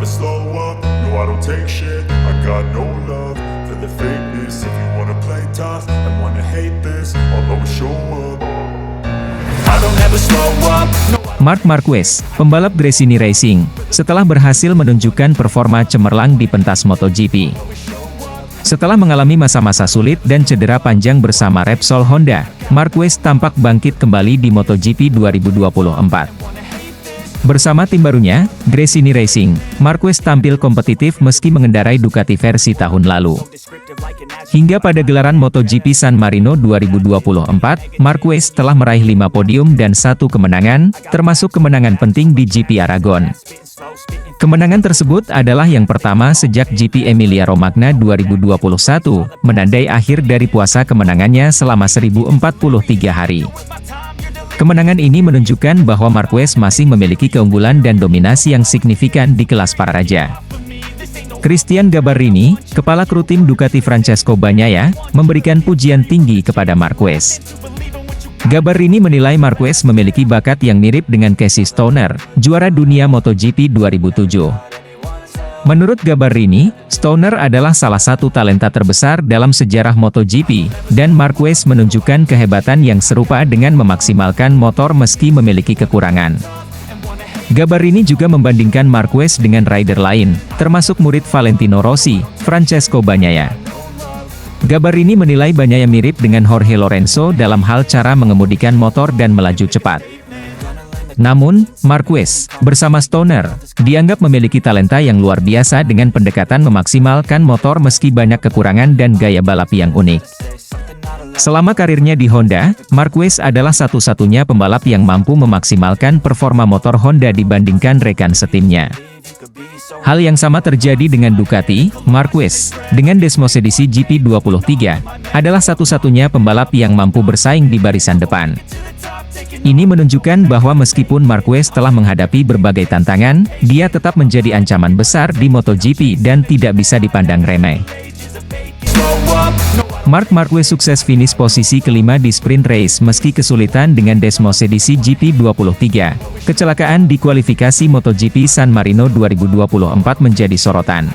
slow up, no I don't take shit. I got no love for the fakeness. If you wanna play tough and wanna hate this, I'll always show up. I don't ever slow up, no. Marc Marquez, pembalap Gresini Racing, setelah berhasil menunjukkan performa cemerlang di pentas MotoGP. Setelah mengalami masa-masa sulit dan cedera panjang bersama Repsol Honda, Marquez tampak bangkit kembali di MotoGP 2024. Bersama tim barunya, Gresini Racing, Marquez tampil kompetitif meski mengendarai Ducati versi tahun lalu. Hingga pada gelaran MotoGP San Marino 2024, Marquez telah meraih 5 podium dan 1 kemenangan, termasuk kemenangan penting di GP Aragon. Kemenangan tersebut adalah yang pertama sejak GP Emilia-Romagna 2021, menandai akhir dari puasa kemenangannya selama 1043 hari. Kemenangan ini menunjukkan bahwa Marquez masih memiliki keunggulan dan dominasi yang signifikan di kelas para raja. Christian Gabarrini, kepala kru tim Ducati Francesco Bagnaia, memberikan pujian tinggi kepada Marquez. Gabarrini menilai Marquez memiliki bakat yang mirip dengan Casey Stoner, juara dunia MotoGP 2007. Menurut Gabarrini, Stoner adalah salah satu talenta terbesar dalam sejarah MotoGP, dan Marquez menunjukkan kehebatan yang serupa dengan memaksimalkan motor meski memiliki kekurangan. Gabarrini juga membandingkan Marquez dengan rider lain, termasuk murid Valentino Rossi, Francesco Bagnaia. Gabarrini menilai Bagnaia mirip dengan Jorge Lorenzo dalam hal cara mengemudikan motor dan melaju cepat. Namun, Marquez, bersama Stoner, dianggap memiliki talenta yang luar biasa dengan pendekatan memaksimalkan motor meski banyak kekurangan dan gaya balap yang unik. Selama karirnya di Honda, Marquez adalah satu-satunya pembalap yang mampu memaksimalkan performa motor Honda dibandingkan rekan setimnya. Hal yang sama terjadi dengan Ducati. Marquez, dengan Desmosedici GP23, adalah satu-satunya pembalap yang mampu bersaing di barisan depan. Ini menunjukkan bahwa meskipun Marquez telah menghadapi berbagai tantangan, dia tetap menjadi ancaman besar di MotoGP dan tidak bisa dipandang remeh. Marc Marquez sukses finish posisi kelima di sprint race meski kesulitan dengan Desmosedici GP23. Kecelakaan di kualifikasi MotoGP San Marino 2024 menjadi sorotan.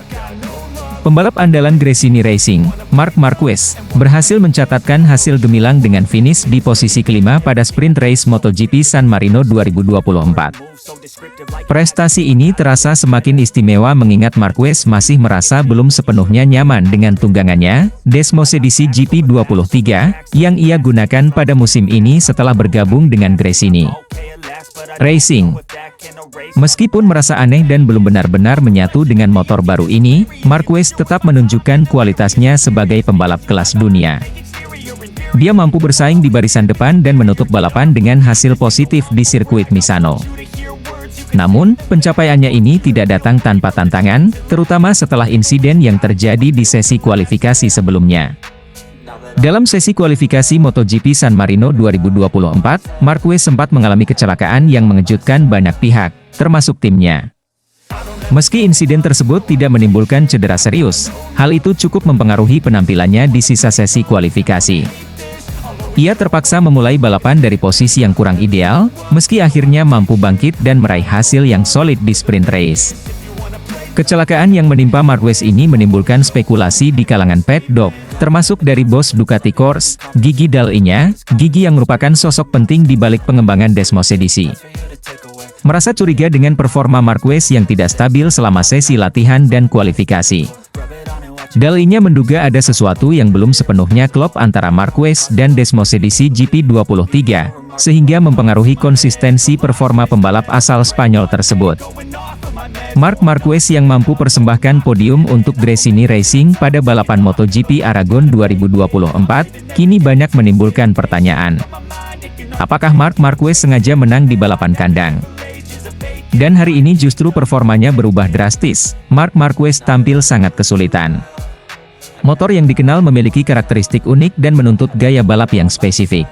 Pembalap andalan Gresini Racing, Marc Marquez, berhasil mencatatkan hasil gemilang dengan finish di posisi kelima pada sprint race MotoGP San Marino 2024. Prestasi ini terasa semakin istimewa mengingat Marquez masih merasa belum sepenuhnya nyaman dengan tunggangannya, Desmosedici GP23, yang ia gunakan pada musim ini setelah bergabung dengan Gresini Racing. Meskipun merasa aneh dan belum benar-benar menyatu dengan motor baru ini, Marquez tetap menunjukkan kualitasnya sebagai pembalap kelas dunia. Dia mampu bersaing di barisan depan dan menutup balapan dengan hasil positif di sirkuit Misano. Namun, pencapaiannya ini tidak datang tanpa tantangan, terutama setelah insiden yang terjadi di sesi kualifikasi sebelumnya. Dalam sesi kualifikasi MotoGP San Marino 2024, Marquez sempat mengalami kecelakaan yang mengejutkan banyak pihak, termasuk timnya. Meski insiden tersebut tidak menimbulkan cedera serius, hal itu cukup mempengaruhi penampilannya di sisa sesi kualifikasi. Ia terpaksa memulai balapan dari posisi yang kurang ideal, meski akhirnya mampu bangkit dan meraih hasil yang solid di sprint race. Kecelakaan yang menimpa Marquez ini menimbulkan spekulasi di kalangan paddock, termasuk dari bos Ducati Corse, Gigi Dall'Igna, Gigi yang merupakan sosok penting di balik pengembangan Desmosedici. Merasa curiga dengan performa Marquez yang tidak stabil selama sesi latihan dan kualifikasi. Dall'Igna menduga ada sesuatu yang belum sepenuhnya klop antara Marquez dan Desmosedici GP23, sehingga mempengaruhi konsistensi performa pembalap asal Spanyol tersebut. Marc Marquez yang mampu persembahkan podium untuk Gresini Racing pada balapan MotoGP Aragon 2024, kini banyak menimbulkan pertanyaan. Apakah Marc Marquez sengaja menang di balapan kandang? Dan hari ini justru performanya berubah drastis. Marc Marquez tampil sangat kesulitan. Motor yang dikenal memiliki karakteristik unik dan menuntut gaya balap yang spesifik.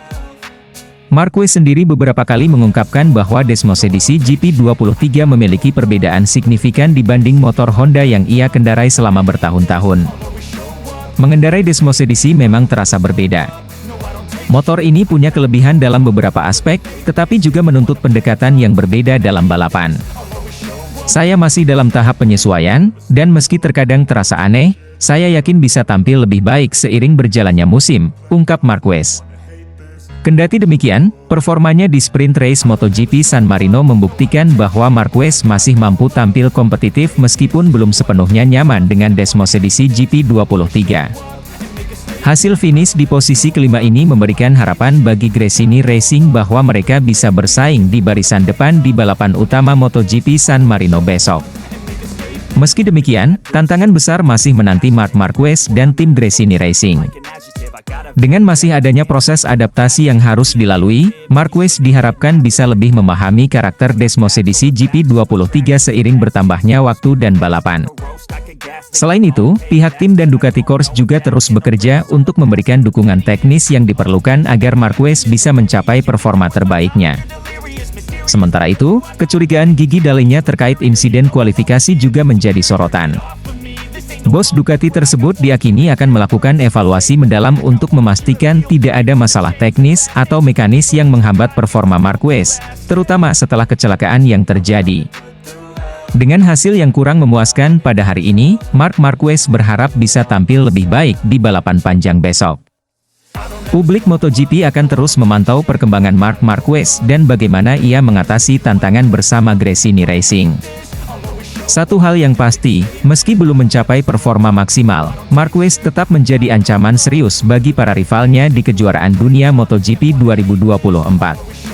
Marquez sendiri beberapa kali mengungkapkan bahwa Desmosedici GP23 memiliki perbedaan signifikan dibanding motor Honda yang ia kendarai selama bertahun-tahun. Mengendarai Desmosedici memang terasa berbeda. Motor ini punya kelebihan dalam beberapa aspek, tetapi juga menuntut pendekatan yang berbeda dalam balapan. Saya masih dalam tahap penyesuaian, dan meski terkadang terasa aneh, saya yakin bisa tampil lebih baik seiring berjalannya musim, ungkap Marquez. Kendati demikian, performanya di sprint race MotoGP San Marino membuktikan bahwa Marquez masih mampu tampil kompetitif meskipun belum sepenuhnya nyaman dengan Desmosedici GP23. Hasil finish di posisi kelima ini memberikan harapan bagi Gresini Racing bahwa mereka bisa bersaing di barisan depan di balapan utama MotoGP San Marino besok. Meski demikian, tantangan besar masih menanti Marc Marquez dan tim Gresini Racing. Dengan masih adanya proses adaptasi yang harus dilalui, Marquez diharapkan bisa lebih memahami karakter Desmosedici GP23 seiring bertambahnya waktu dan balapan. Selain itu, pihak tim dan Ducati Corse juga terus bekerja untuk memberikan dukungan teknis yang diperlukan agar Marquez bisa mencapai performa terbaiknya. Sementara itu, kecurigaan Gigi Dall'Igna terkait insiden kualifikasi juga menjadi sorotan. Bos Ducati tersebut diyakini akan melakukan evaluasi mendalam untuk memastikan tidak ada masalah teknis atau mekanis yang menghambat performa Marquez, terutama setelah kecelakaan yang terjadi. Dengan hasil yang kurang memuaskan pada hari ini, Marc Marquez berharap bisa tampil lebih baik di balapan panjang besok. Publik MotoGP akan terus memantau perkembangan Marc Marquez dan bagaimana ia mengatasi tantangan bersama Gresini Racing. Satu hal yang pasti, meski belum mencapai performa maksimal, Marquez tetap menjadi ancaman serius bagi para rivalnya di kejuaraan dunia MotoGP 2024.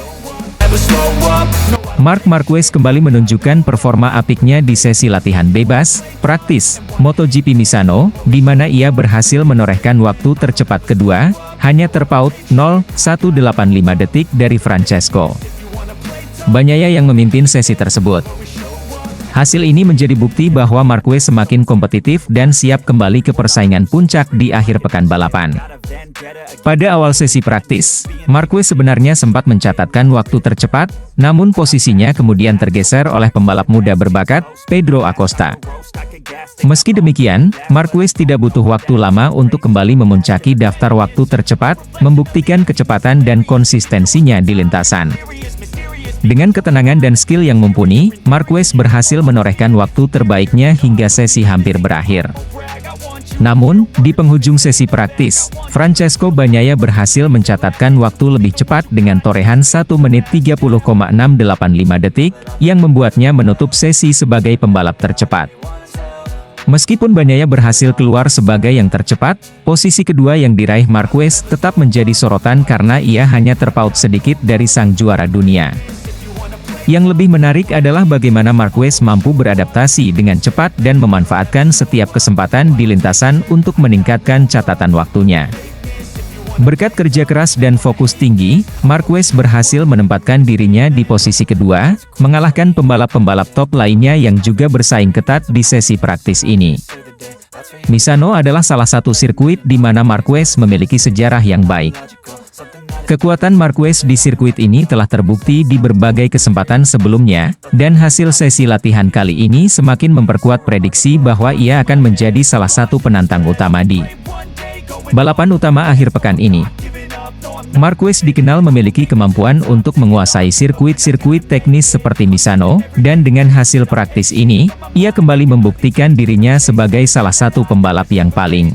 Marc Marquez kembali menunjukkan performa apiknya di sesi latihan bebas, praktis, MotoGP Misano, di mana ia berhasil menorehkan waktu tercepat kedua, hanya terpaut 0,185 detik dari Francesco Bagnaia yang memimpin sesi tersebut. Hasil ini menjadi bukti bahwa Marquez semakin kompetitif dan siap kembali ke persaingan puncak di akhir pekan balapan. Pada awal sesi praktis, Marquez sebenarnya sempat mencatatkan waktu tercepat, namun posisinya kemudian tergeser oleh pembalap muda berbakat, Pedro Acosta. Meski demikian, Marquez tidak butuh waktu lama untuk kembali memuncaki daftar waktu tercepat, membuktikan kecepatan dan konsistensinya di lintasan. Dengan ketenangan dan skill yang mumpuni, Marquez berhasil menorehkan waktu terbaiknya hingga sesi hampir berakhir. Namun, di penghujung sesi praktis, Francesco Bagnaia berhasil mencatatkan waktu lebih cepat dengan torehan 1 menit 30,685 detik, yang membuatnya menutup sesi sebagai pembalap tercepat. Meskipun Bagnaia berhasil keluar sebagai yang tercepat, posisi kedua yang diraih Marquez tetap menjadi sorotan karena ia hanya terpaut sedikit dari sang juara dunia. Yang lebih menarik adalah bagaimana Marquez mampu beradaptasi dengan cepat dan memanfaatkan setiap kesempatan di lintasan untuk meningkatkan catatan waktunya. Berkat kerja keras dan fokus tinggi, Marquez berhasil menempatkan dirinya di posisi kedua, mengalahkan pembalap-pembalap top lainnya yang juga bersaing ketat di sesi praktis ini. Misano adalah salah satu sirkuit di mana Marquez memiliki sejarah yang baik. Kekuatan Marquez di sirkuit ini telah terbukti di berbagai kesempatan sebelumnya, dan hasil sesi latihan kali ini semakin memperkuat prediksi bahwa ia akan menjadi salah satu penantang utama di balapan utama akhir pekan ini. Marquez dikenal memiliki kemampuan untuk menguasai sirkuit-sirkuit teknis seperti Misano, dan dengan hasil praktis ini, ia kembali membuktikan dirinya sebagai salah satu pembalap yang paling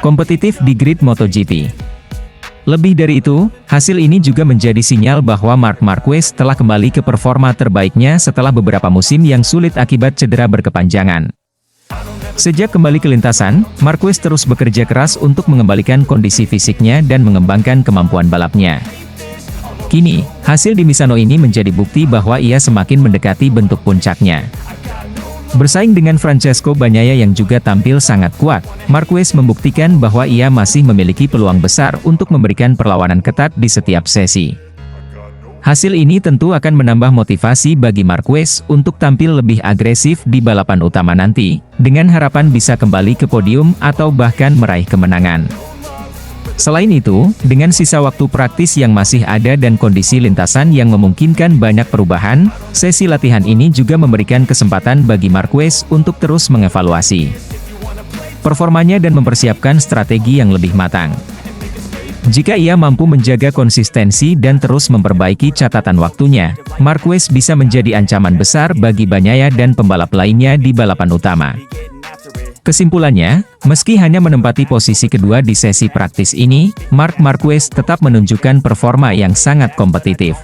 kompetitif di grid MotoGP. Lebih dari itu, hasil ini juga menjadi sinyal bahwa Marc Marquez telah kembali ke performa terbaiknya setelah beberapa musim yang sulit akibat cedera berkepanjangan. Sejak kembali ke lintasan, Marquez terus bekerja keras untuk mengembalikan kondisi fisiknya dan mengembangkan kemampuan balapnya. Kini, hasil di Misano ini menjadi bukti bahwa ia semakin mendekati bentuk puncaknya. Bersaing dengan Francesco Bagnaia yang juga tampil sangat kuat, Marquez membuktikan bahwa ia masih memiliki peluang besar untuk memberikan perlawanan ketat di setiap sesi. Hasil ini tentu akan menambah motivasi bagi Marquez untuk tampil lebih agresif di balapan utama nanti, dengan harapan bisa kembali ke podium atau bahkan meraih kemenangan. Selain itu, dengan sisa waktu praktis yang masih ada dan kondisi lintasan yang memungkinkan banyak perubahan, sesi latihan ini juga memberikan kesempatan bagi Marquez untuk terus mengevaluasi performanya dan mempersiapkan strategi yang lebih matang. Jika ia mampu menjaga konsistensi dan terus memperbaiki catatan waktunya, Marquez bisa menjadi ancaman besar bagi Bagnaia dan pembalap lainnya di balapan utama. Kesimpulannya, meski hanya menempati posisi kedua di sesi praktis ini, Marc Marquez tetap menunjukkan performa yang sangat kompetitif.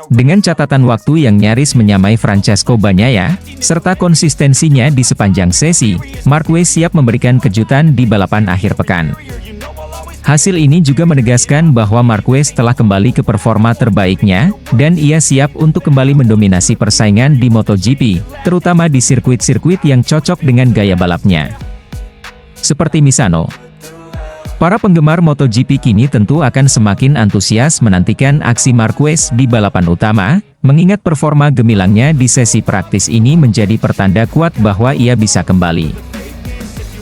Dengan catatan waktu yang nyaris menyamai Francesco Bagnaia, serta konsistensinya di sepanjang sesi, Marquez siap memberikan kejutan di balapan akhir pekan. Hasil ini juga menegaskan bahwa Marquez telah kembali ke performa terbaiknya, dan ia siap untuk kembali mendominasi persaingan di MotoGP, terutama di sirkuit-sirkuit yang cocok dengan gaya balapnya. Seperti Misano. Para penggemar MotoGP kini tentu akan semakin antusias menantikan aksi Marquez di balapan utama, mengingat performa gemilangnya di sesi praktis ini menjadi pertanda kuat bahwa ia bisa kembali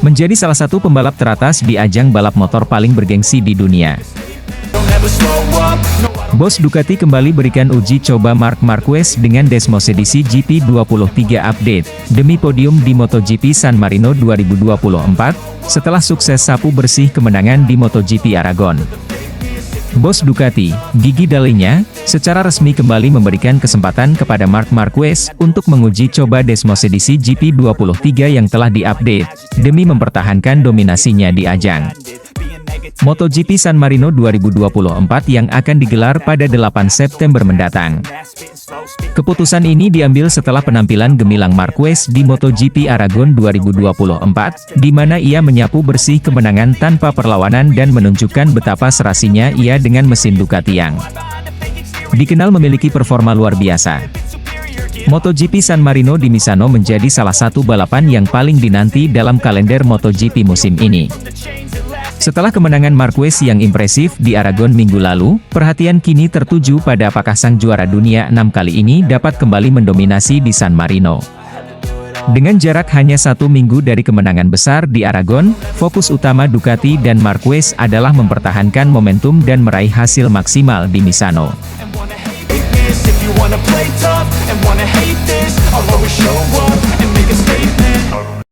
menjadi salah satu pembalap teratas di ajang balap motor paling bergengsi di dunia. Bos Ducati kembali berikan uji coba Marc Marquez dengan Desmosedici GP23 update, demi podium di MotoGP San Marino 2024, setelah sukses sapu bersih kemenangan di MotoGP Aragon. Bos Ducati, Gigi Dall'Igna, secara resmi kembali memberikan kesempatan kepada Marc Marquez untuk menguji coba Desmosedici GP23 yang telah diupdate, demi mempertahankan dominasinya di ajang MotoGP San Marino 2024 yang akan digelar pada 8 September mendatang. Keputusan ini diambil setelah penampilan gemilang Marquez di MotoGP Aragon 2024, di mana ia menyapu bersih kemenangan tanpa perlawanan dan menunjukkan betapa serasinya ia dengan mesin Ducati yang dikenal memiliki performa luar biasa. MotoGP San Marino di Misano menjadi salah satu balapan yang paling dinanti dalam kalender MotoGP musim ini. Setelah kemenangan Marquez yang impresif di Aragon minggu lalu, perhatian kini tertuju pada apakah sang juara dunia 6 kali ini dapat kembali mendominasi di San Marino. Dengan jarak hanya 1 minggu dari kemenangan besar di Aragon, fokus utama Ducati dan Marquez adalah mempertahankan momentum dan meraih hasil maksimal di Misano. If you wanna play tough and wanna hate this, I'll always show up and make a statement.